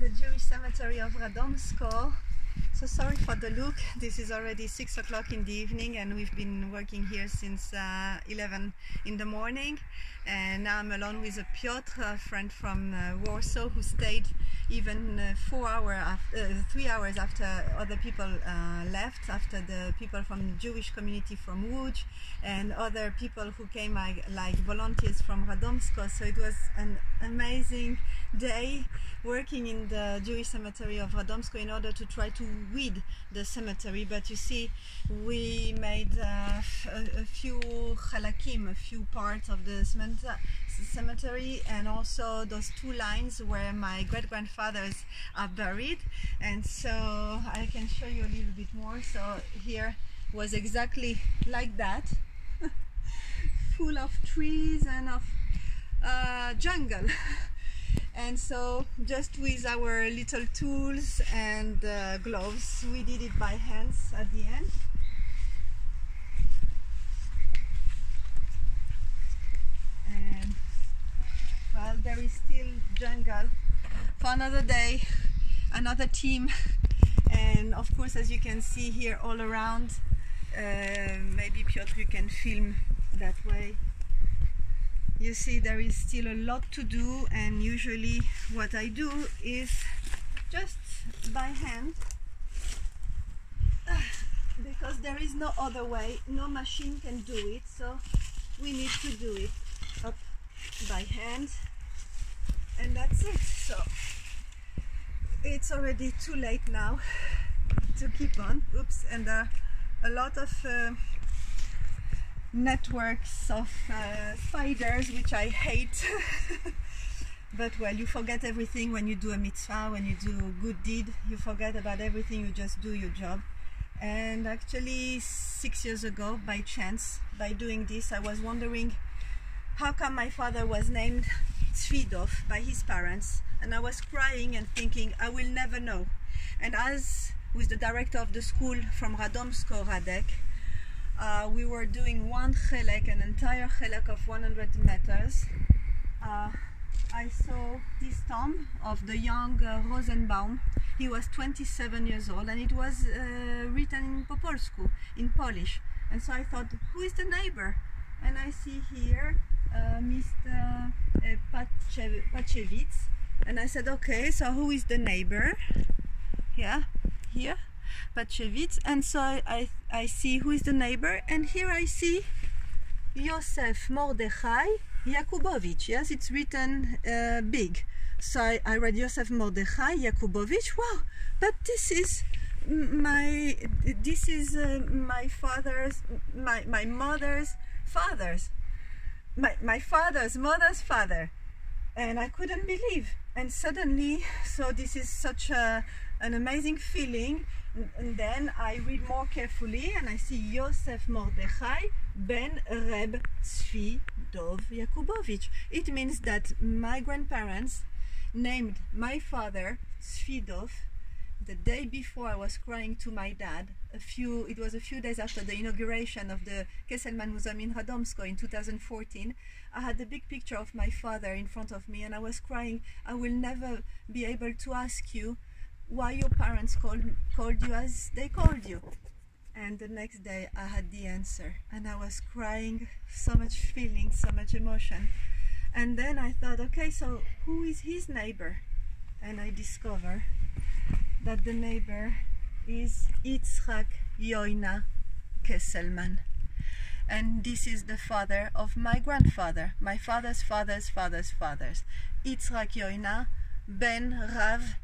the Jewish cemetery of Radomsk. So sorry for the look. This is already 6 o'clock in the evening and we've been working here since 11 in the morning, and now I'm alone with Piotr, a friend from Warsaw, who stayed even 3 hours after other people left, after the people from the Jewish community from Łódź and other people who came like volunteers from Radomsk. So it was an amazing day working in the Jewish cemetery of Radomsk in order to try to weed the cemetery. But you see, we made a few halakim, a few parts of the cemetery, and also those two lines where my great-grandfathers are buried. And so I can show you a little bit more. So here was exactly like that, full of trees and of jungle. And so just with our little tools and gloves, we did it by hands at the end. And well, there is still jungle for another day, another team. And of course, as you can see here all around, maybe Piotr, you can film that way. You see, there is still a lot to do, and usually what I do is just by hand, because there is no other way, no machine can do it, so we need to do it up by hand, and that's it. So it's already too late now to keep on. Oops. And a lot of networks of spiders, which I hate. But well, you forget everything when you do a mitzvah, when you do a good deed, you forget about everything, you just do your job. And actually 6 years ago, by chance, by doing this, I was wondering how come my father was named Svidov by his parents, and I was crying and thinking I will never know. And as with the director of the school from Radomsk, Radek, we were doing one chelek, an entire chelek of 100 meters. I saw this tomb of the young Rosenbaum. He was 27 years old, and it was written in po polsku, in Polish. And so I thought, who is the neighbor? And I see here Mr. Paczewicz, and I said, okay, so who is the neighbor? Yeah, here. Paczewicz. And so I see who is the neighbor, and here I see Yosef Mordechai Jakubowicz. Yes, it's written big. So I read Yosef Mordechai Jakubowicz. Wow, but this is my father's, my mother's father's, my father's mother's father, and I couldn't believe. And suddenly, so this is such an amazing feeling. And then I read more carefully, and I see Yosef Mordechai ben Reb Tzvi Dov Jakubowicz. It means that my grandparents named my father Tzvi Dov the day before I was crying to my dad. It was a few days after the inauguration of the Kesselman Museum in Radomsk in 2014. I had a big picture of my father in front of me, and I was crying. I will never be able to ask you why your parents called you as they called you. And the next day I had the answer, and I was crying, so much feeling, so much emotion. And then I thought, okay, so who is his neighbor? And I discover that the neighbor is Yitzhak Yoina Kesselman. And this is the father of my grandfather, my father's father's father's fathers, Yitzhak Yoina ben Rav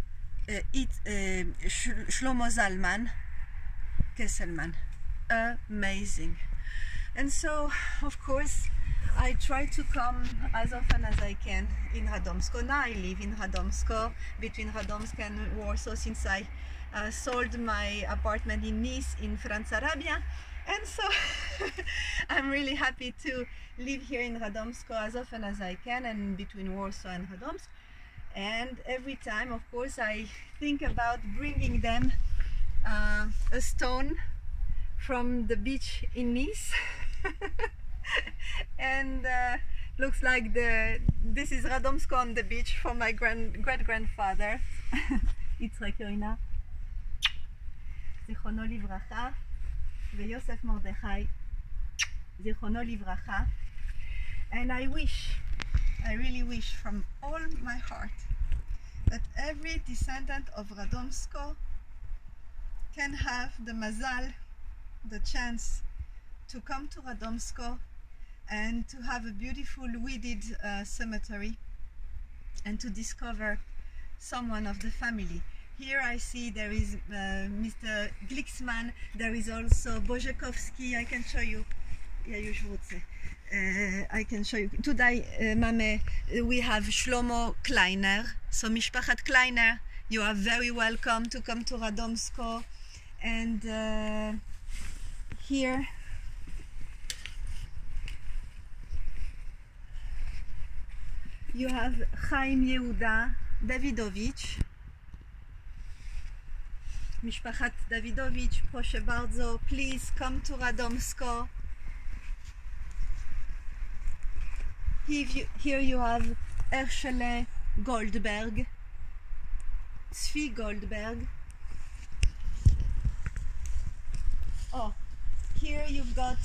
Shlomo Zalman Kesselman. Amazing. And so, of course, I try to come as often as I can in Radomsk. Now I live in Radomsk, between Radomsk and Warsaw, since I sold my apartment in Nice in France, Arabia. And so I'm really happy to live here in Radomsk as often as I can, and between Warsaw and Radomsk. And every time, of course, I think about bringing them a stone from the beach in Nice and looks like this is Radomsk on the beach for my great-grandfather. Yitzhak Yoina, Zichrono Livracha, Yosef Mordechai, Zichrono Livracha. And I really wish from all my heart that every descendant of Radomsko can have the mazal, the chance to come to Radomsko and to have a beautiful weeded cemetery and to discover someone of the family. Here I see there is Mr. Glicksman, there is also Bożekowski. I can show you. I can show you. Today, Mame, we have Shlomo Kleiner. So Mishpachat Kleiner, you are very welcome to come to Radomsko. And here you have Chaim Yehuda Davidovich. Mishpachat Davidovich, proszę bardzo, please come to Radomsko. Here you have Herschele Goldberg, Tzvi Goldberg. Oh, here you've got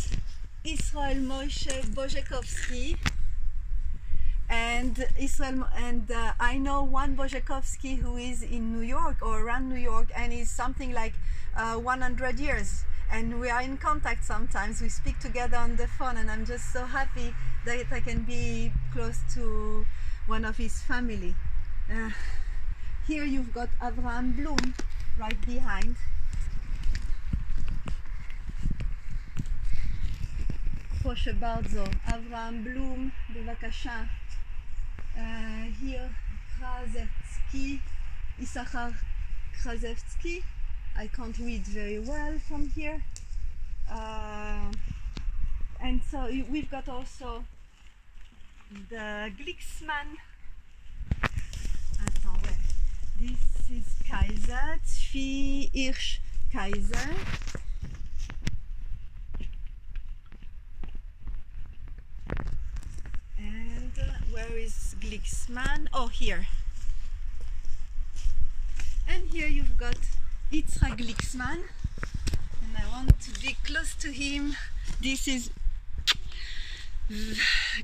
Israel Moshe Bożekowski. And I know one Bożekowski who is in New York or around New York, and is something like 100 years. And we are in contact sometimes. We speak together on the phone, and I'm just so happy that I can be close to one of his family. Here you've got Avraham Blum right behind. Proszę bardzo, Avraham Blum, בבקשה. Here, Krasevsky, Issachar Krasevsky. I can't read very well from here. And so we've got also the Glicksman. Attends, where? This is Kaiser, Tzvi Hirsch Kaiser. And where is Glicksman? Oh, here. And here you've got Yitzhak Glicksman, and I want to be close to him. This is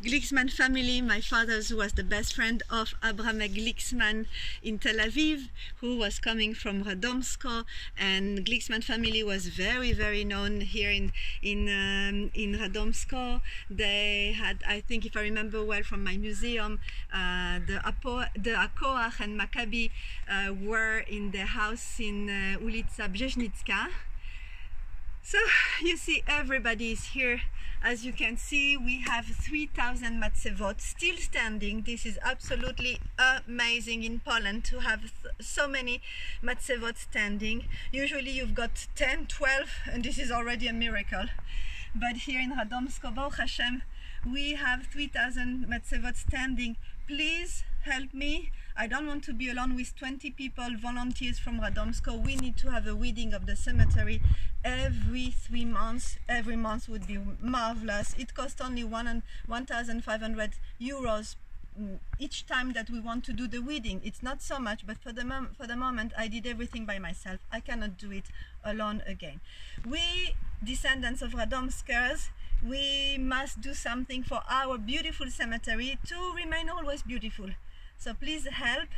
Glicksman family. My father's was the best friend of Abraham Glicksman in Tel Aviv, who was coming from Radomsko, and Glicksman family was very known here in Radomsko. They had, I think, if I remember well from my museum, the Akoach and Maccabi were in the house in Ulica Brzeźnicka. So you see, everybody is here. As you can see, we have 3,000 matzevot still standing. This is absolutely amazing in Poland to have so many matzevot standing. Usually you've got 10, 12, and this is already a miracle. But here in Radomsko, Baruch Hashem, we have 3,000 matzevot standing. Please help me. I don't want to be alone with 20 people, volunteers from Radomsko. We need to have a weeding of the cemetery every 3 months. Every month would be marvelous. It costs only 1,500 euros each time that we want to do the weeding. It's not so much, but for the moment I did everything by myself. I cannot do it alone again. We, descendants of Radomskers, we must do something for our beautiful cemetery to remain always beautiful. So please help.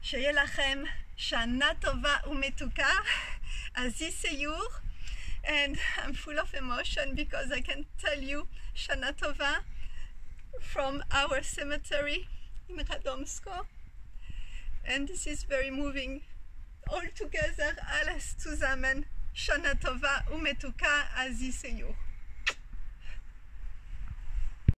שיהיה לכם שנה טובה ומתוקה, עזי סיור. And I'm full of emotion because I can tell you Shana Tova from our cemetery in Radomsko. And this is very moving. All together, alles zusammen. Shana Tova umetuka, azi seyur.